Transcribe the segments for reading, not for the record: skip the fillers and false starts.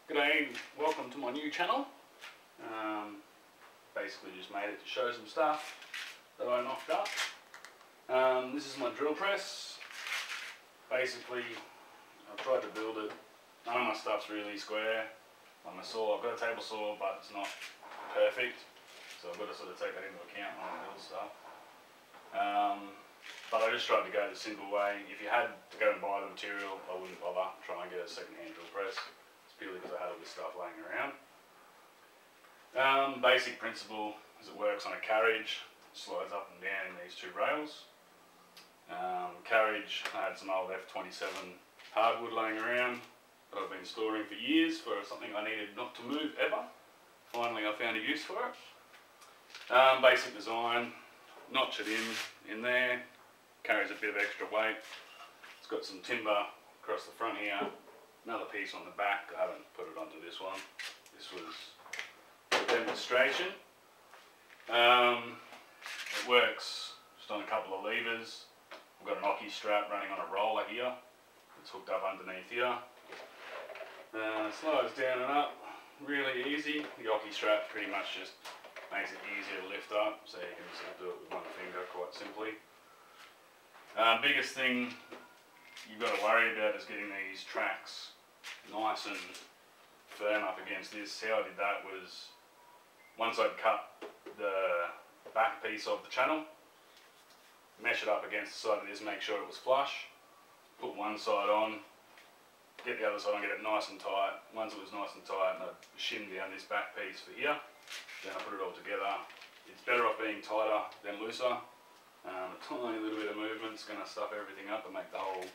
G'day, welcome to my new channel. Basically just made it to show some stuff that I knocked up. This is my drill press. Basically, I've tried to build it. None of my stuff's really square. On my saw, I've got a table saw, but it's not perfect. So I've got to sort of take that into account when I build stuff. But I just tried to go the simple way. If you had to go and buy the material, I wouldn't bother. Try and get a second-hand drill press. It's purely because I had all this stuff laying around. Basic principle is it works on a carriage, slides up and down these two rails. Carriage, I had some old F27 hardwood laying around that I've been storing for years for something I needed not to move ever. Finally I found a use for it. Basic design, notch it in there, carries a bit of extra weight. It's got some timber across the front here, another piece on the back. I haven't put it onto this one. This was a demonstration. It works just on a couple of levers. I've got an Oki strap running on a roller here. It's hooked up underneath here. Slides down and up, really easy. The Oki strap pretty much just makes it easier to lift up, so you can sort of do it with one finger quite simply. Biggest thing you've got to worry about is getting these tracks nice and firm up against this. How I did that was, once I'd cut the back piece of the channel, mesh it up against the side of this, make sure it was flush, put one side on, get the other side on, get it nice and tight. Once it was nice and tight, I'd shim down this back piece for here, then I put it all together. It's better off being tighter than looser. A tiny little bit of movement is going to stuff everything up and make the whole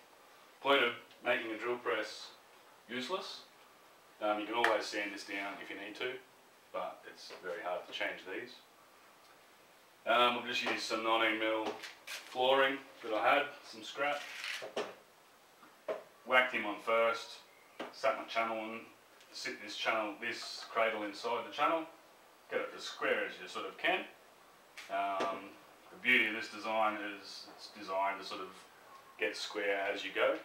point of making a drill press useless. You can always sand this down if you need to, but it's very hard to change these. I've just used some 19mm flooring that I had, some scrap. Whacked him on first, sat my channel on, sit this cradle inside the channel, get it as square as you sort of can. The beauty of this design is it's designed to sort of get square as you go.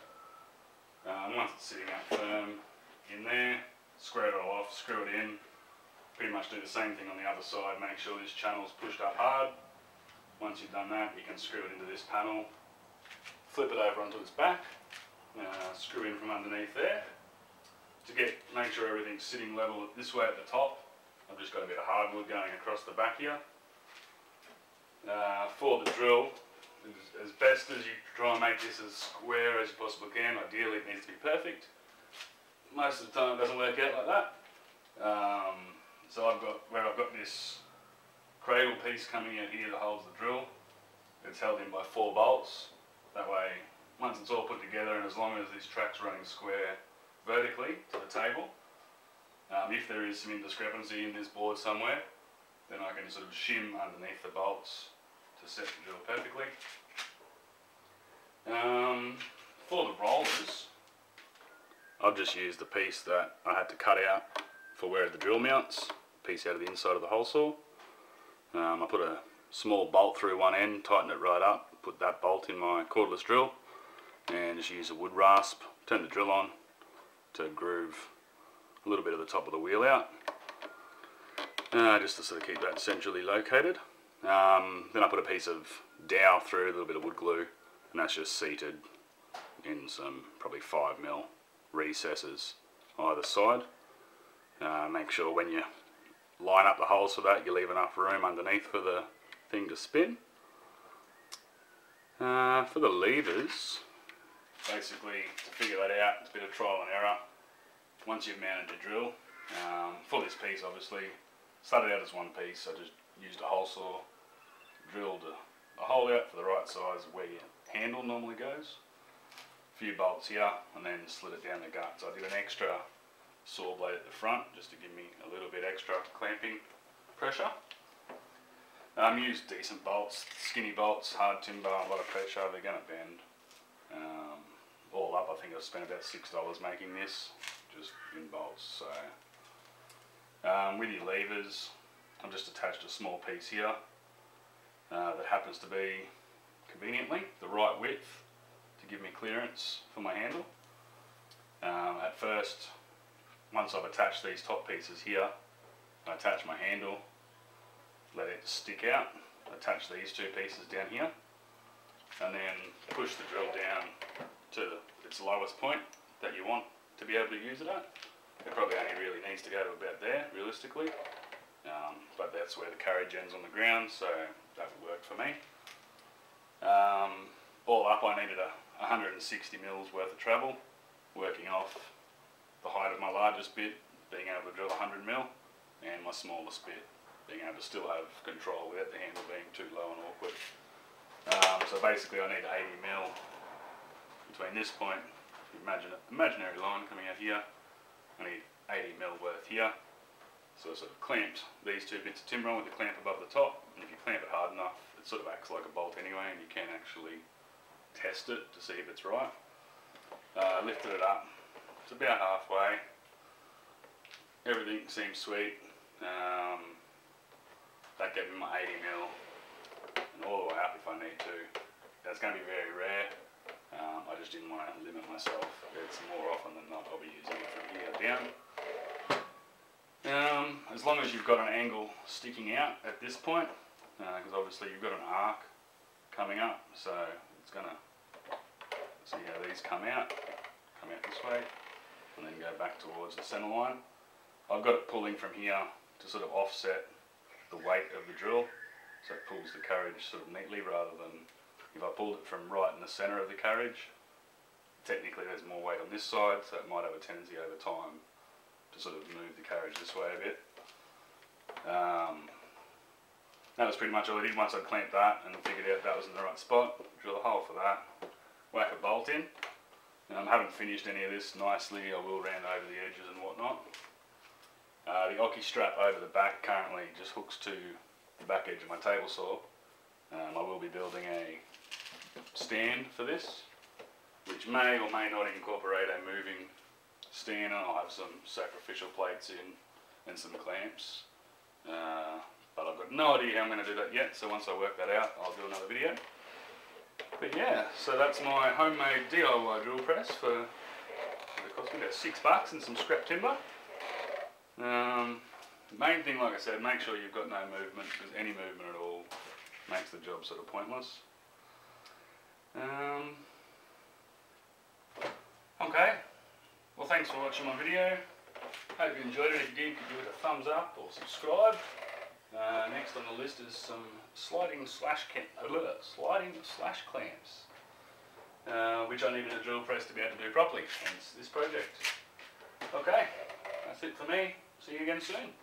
Once it's sitting up firm in there, square it all off, screw it in. Pretty much do the same thing on the other side, make sure this channel's pushed up hard. Once you've done that, you can screw it into this panel, flip it over onto its back, screw in from underneath there. To make sure everything's sitting level this way at the top, I've just got a bit of hardwood going across the back here. For the drill, as best as you try and make this as square as you possibly can. Ideally it needs to be perfect. Most of the time it doesn't work out like that. So I've got this cradle piece coming out here that holds the drill. It's held in by 4 bolts. That way, once it's all put together and as long as this track's running square vertically to the table, if there is some indiscrepancy in this board somewhere, then I can sort of shim underneath the bolts to set the drill perfectly. For the rollers, I've just used the piece that I had to cut out for where the drill mounts, piece out of the inside of the hole saw. I put a small bolt through one end, tighten it right up, put that bolt in my cordless drill, and just use a wood rasp, turn the drill on to groove a little bit of the top of the wheel out, just to sort of keep that centrally located. Then I put a piece of dowel through, a little bit of wood glue, and that's just seated in some probably 5mm recesses either side. Make sure when you line up the holes for that, you leave enough room underneath for the thing to spin. For the levers, basically to figure that out, it's a bit of trial and error. Once you've mounted the drill, for this piece obviously, started out as one piece. I just used a hole saw, drilled a hole out for the right size where your handle normally goes. A few bolts here and then slid it down the gut. So I did an extra saw blade at the front just to give me a little bit extra clamping pressure. Used decent bolts, skinny bolts, hard timber, a lot of pressure, they're going to bend. All up I think I spent about $6 making this, just in bolts. So with your levers, I've just attached a small piece here that happens to be conveniently the right width to give me clearance for my handle. At first once I've attached these top pieces here, I attach my handle, let it stick out, attach these two pieces down here, and then push the drill down to its lowest point that you want to be able to use it at. It probably only really needs to go to about there, realistically, but that's where the carriage ends on the ground, so that would work for me. All up, I needed 160 mils worth of travel, working off the height of my largest bit, being able to drill 100 mil, and my smallest bit, being able to still have control without the handle being too low and awkward. So basically I need 80 mil between this point, imagine an imaginary line coming out here, I need 80 mil worth here. So I sort of clamped these two bits of timber on with the clamp above the top, and if you clamp it hard enough, it sort of acts like a bolt anyway, and you can actually test it to see if it's right. Lifted it up, it's about halfway, everything seems sweet. That gave me my 80 mil, and all the way up if I need to. That's going to be very rare. I just didn't want to limit myself. It's more often than not I'll be using it from here down. As long as you've got an angle sticking out at this point, because obviously you've got an arc coming up, so it's going to see how these come out this way, and then go back towards the centre line. I've got it pulling from here to sort of offset the weight of the drill, so it pulls the carriage sort of neatly, rather than if I pulled it from right in the centre of the carriage. Technically there's more weight on this side, so it might have a tendency over time to sort of move the carriage this way a bit. That was pretty much all I did. Once I'd clamped that and figured out that was in the right spot, drill a hole for that, whack a bolt in. I haven't finished any of this nicely, I will round over the edges and whatnot. The Oki strap over the back currently just hooks to the back edge of my table saw. I will be building a stand for this, which may or may not incorporate a moving stand, and I'll have some sacrificial plates in and some clamps. But I've got no idea how I'm going to do that yet, so once I work that out I'll do another video. But yeah, so that's my homemade DIY drill press for, it cost me about $6 and some scrap timber. Main thing, like I said, make sure you've got no movement, because any movement at all makes the job sort of pointless. Okay, well thanks for watching my video. Hope you enjoyed it. If you did, give it a thumbs up or subscribe. Next on the list is some sliding slash clamps, which I needed a drill press to be able to do properly, hence this project. Okay, that's it for me. See you again soon.